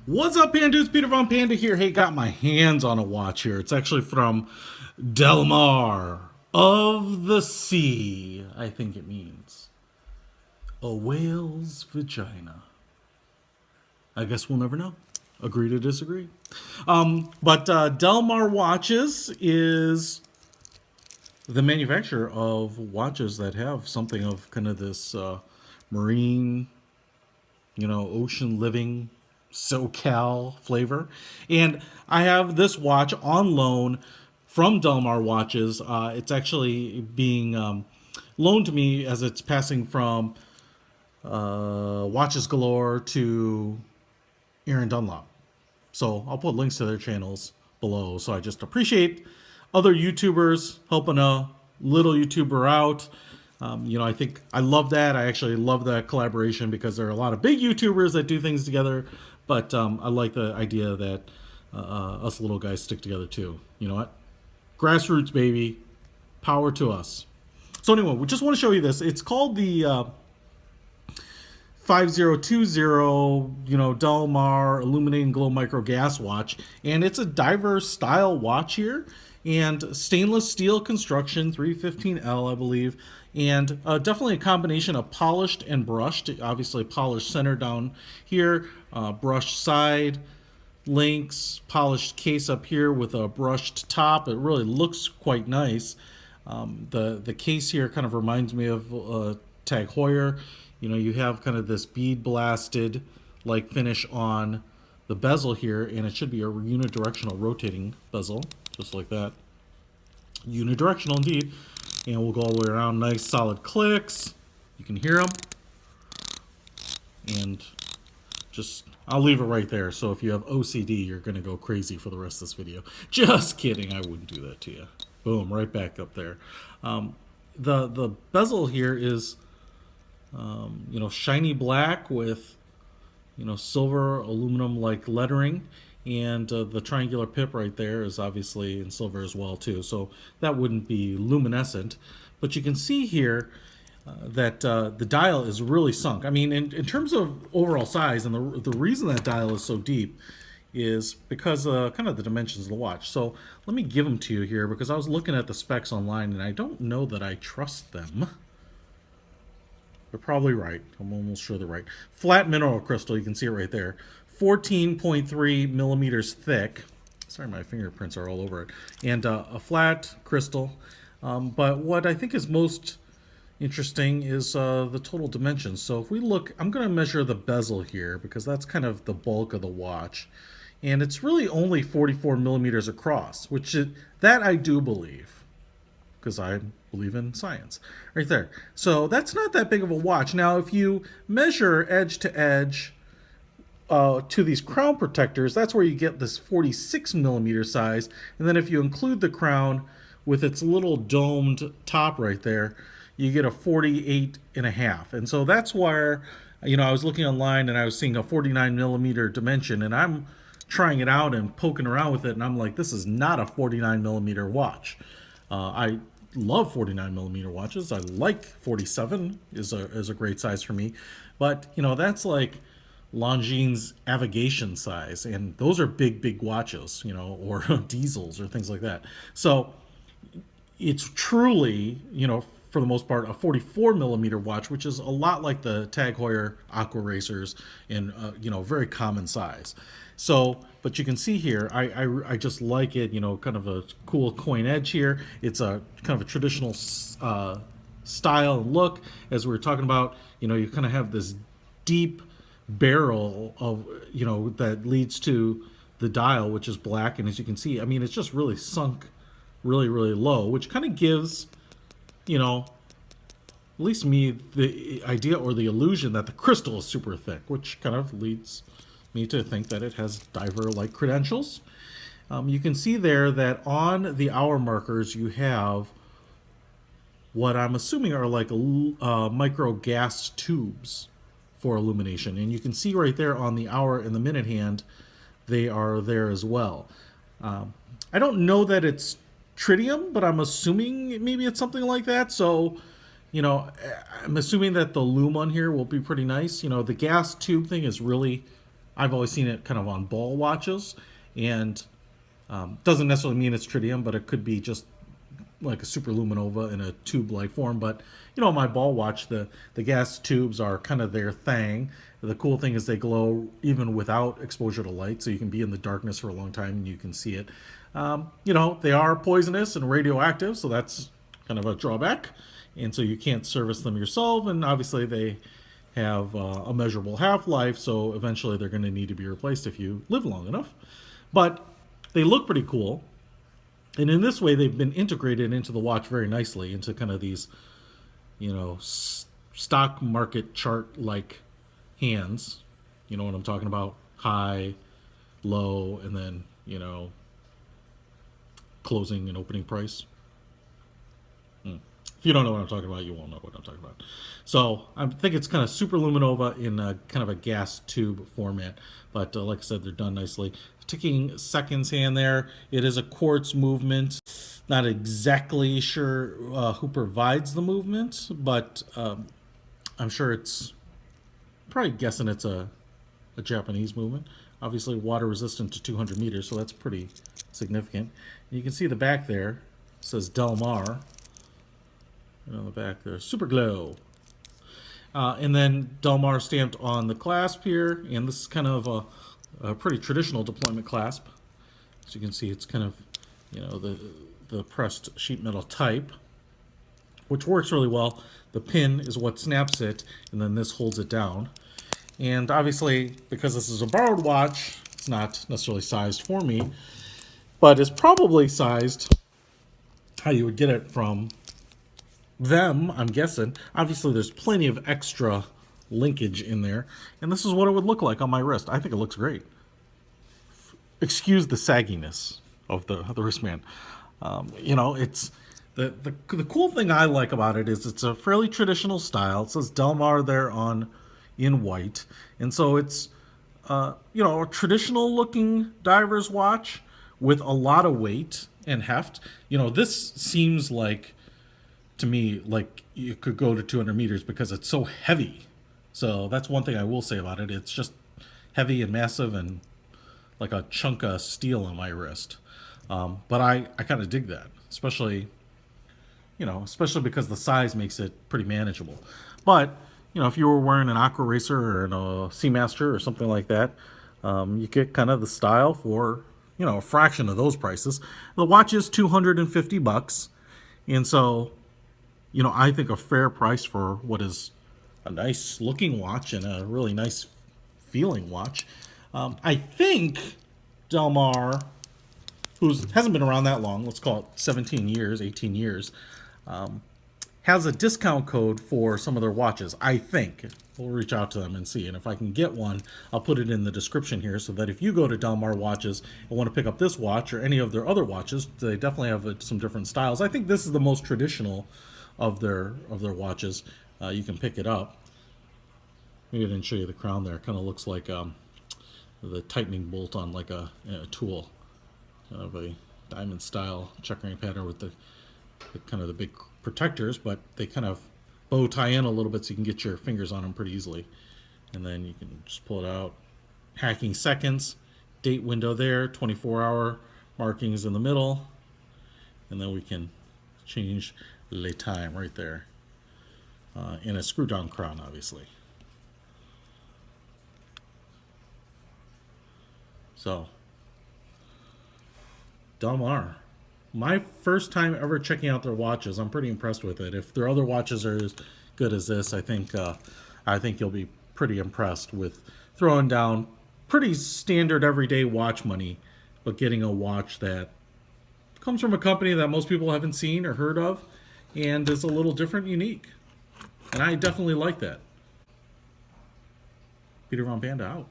What's up, Panda dudes? Peter Von Panda here. Hey, got my hands on a watch here. It's actually from DelMar of the Sea, I think it means. A whale's vagina. I guess we'll never know. Agree to disagree. But DelMar Watches is the manufacturer of watches that have something of kind of this marine, ocean living SoCal flavor. And I have this watch on loan from DelMar Watches. It's actually being loaned to me as it's passing from Watches Galore to Aaron Dunlop. So I'll put links to their channels below. So I just appreciate other YouTubers helping a little YouTuber out. I think I love that. I actually love that collaboration because there are a lot of big YouTubers that do things together. But I like the idea that us little guys stick together too. You know what? Grassroots, baby. Power to us. So anyway, we just want to show you this. It's called the 5020, DelMar Illuminating Glow Micro Gas Watch. And it's a diver style watch here. And stainless steel construction, 315L, I believe. And definitely a combination of polished and brushed. Obviously polished center down here, brushed side links, polished case up here with a brushed top. It really looks quite nice. The case here kind of reminds me of Tag Heuer. You have kind of this bead blasted like finish on the bezel here, and it should be a unidirectional rotating bezel, just like that. Unidirectional indeed. And we'll go all the way around. Nice solid clicks. You can hear them. And just, I'll leave it right there. So if you have OCD, you're going to go crazy for the rest of this video. Just kidding. I wouldn't do that to you. Boom, right back up there. The bezel here is, shiny black with, silver aluminum like lettering. And the triangular pip right there is obviously in silver as well too. So that wouldn't be luminescent. But you can see here that the dial is really sunk. I mean, in terms of overall size, and the reason that dial is so deep is because kind of the dimensions of the watch. So let me give them to you here because I was looking at the specs online and I don't know that I trust them. They're probably right. I'm almost sure they're right. Flat mineral crystal, you can see it right there. 14.3 millimeters thick. Sorry, my fingerprints are all over it. And a flat crystal. But what I think is most interesting is the total dimensions. So if we look, I'm going to measure the bezel here because that's kind of the bulk of the watch. And it's really only 44 millimeters across, that I do believe because I believe in science right there. So that's not that big of a watch. Now, if you measure edge to edge, to these crown protectors, that's where you get this 46 millimeter size. And then if you include the crown with its little domed top right there, you get a 48 and a half. And so that's where, I was looking online and I was seeing a 49 millimeter dimension, and I'm trying it out and poking around with it, and I'm like, this is not a 49 millimeter watch. I love 49 millimeter watches. I like 47 is a great size for me, but that's like Longines Avigation size, and those are big watches, or diesels or things like that. So it's truly, for the most part, a 44 millimeter watch, which is a lot like the Tag Heuer Aqua Racers, and very common size. So, but you can see here, I just like it, kind of a cool coin edge here. It's a kind of a traditional style and look, as we were talking about. You kind of have this deep barrel of that leads to the dial, which is black, and as you can see, I mean, it's just really sunk really low, which kind of gives at least me the idea or the illusion that the crystal is super thick, which kind of leads me to think that it has diver like credentials. You can see there that on the hour markers you have what I'm assuming are like micro gas tubes for illumination, and you can see right there on the hour and the minute hand they are there as well. I don't know that it's tritium, but I'm assuming maybe it's something like that. So I'm assuming that the lume on here will be pretty nice. The gas tube thing is really I've always seen it kind of on ball watches, and doesn't necessarily mean it's tritium, but it could be just like a superluminova in a tube-like form. But my ball watch, the gas tubes are kind of their thing. The cool thing is they glow even without exposure to light, so you can be in the darkness for a long time and you can see it. They are poisonous and radioactive, so that's kind of a drawback, and so you can't service them yourself. And obviously they have a measurable half-life, so eventually they're going to need to be replaced if you live long enough. But they look pretty cool. And in this way, they've been integrated into the watch very nicely, into kind of these, stock market chart like hands. You know what I'm talking about? High, low, and then, closing and opening price. If you don't know what I'm talking about, you won't know what I'm talking about. So I think it's kind of superluminova in a kind of a gas tube format. But like I said, they're done nicely. Ticking seconds hand there. It is a quartz movement. Not exactly sure who provides the movement, but I'm sure it's probably guessing it's a Japanese movement. Obviously water resistant to 200 meters, so that's pretty significant. And you can see the back there. It says DelMar. And on the back there, SuperGlo. And then DelMar stamped on the clasp here, and this is kind of a pretty traditional deployment clasp. As you can see, it's kind of, the pressed sheet metal type, which works really well. The pin is what snaps it, and then this holds it down. And obviously, because this is a borrowed watch, it's not necessarily sized for me, but it's probably sized how you would get it from them, I'm guessing. Obviously, there's plenty of extra linkage in there, and this is what it would look like on my wrist. I think it looks great. Excuse the sagginess of the wristband. It's the cool thing I like about it is it's a fairly traditional style. It says DelMar there in white, and so it's a traditional looking diver's watch with a lot of weight and heft. This seems like, to me, like you could go to 200 meters because it's so heavy. So that's one thing I will say about it. It's just heavy and massive and like a chunk of steel on my wrist. But I kind of dig that, especially because the size makes it pretty manageable. But, if you were wearing an Aqua Racer or a Seamaster or something like that, you get kind of the style for, a fraction of those prices. The watch is $250. And so, I think a fair price for what is a nice looking watch and a really nice feeling watch. I think DelMar, who hasn't been around that long, let's call it 17 years, 18 years, has a discount code for some of their watches. I think we'll reach out to them and see. And if I can get one, I'll put it in the description here so that if you go to DelMar Watches and want to pick up this watch or any of their other watches, they definitely have some different styles. I think this is the most traditional of their watches. You can pick it up. Maybe I didn't show you the crown there. It kind of looks like the tightening bolt on like a tool, kind of a diamond style checkering pattern with the kind of the big protectors, but they kind of bow tie in a little bit so you can get your fingers on them pretty easily. And then you can just pull it out. Hacking seconds, date window there, 24-hour markings in the middle, and then we can change le time right there. In a screw down crown, obviously. So, DelMar. My first time ever checking out their watches. I'm pretty impressed with it. If their other watches are as good as this, I think you'll be pretty impressed with throwing down pretty standard everyday watch money, but getting a watch that comes from a company that most people haven't seen or heard of and is a little different, unique. And I definitely like that. Peter Von Panda out.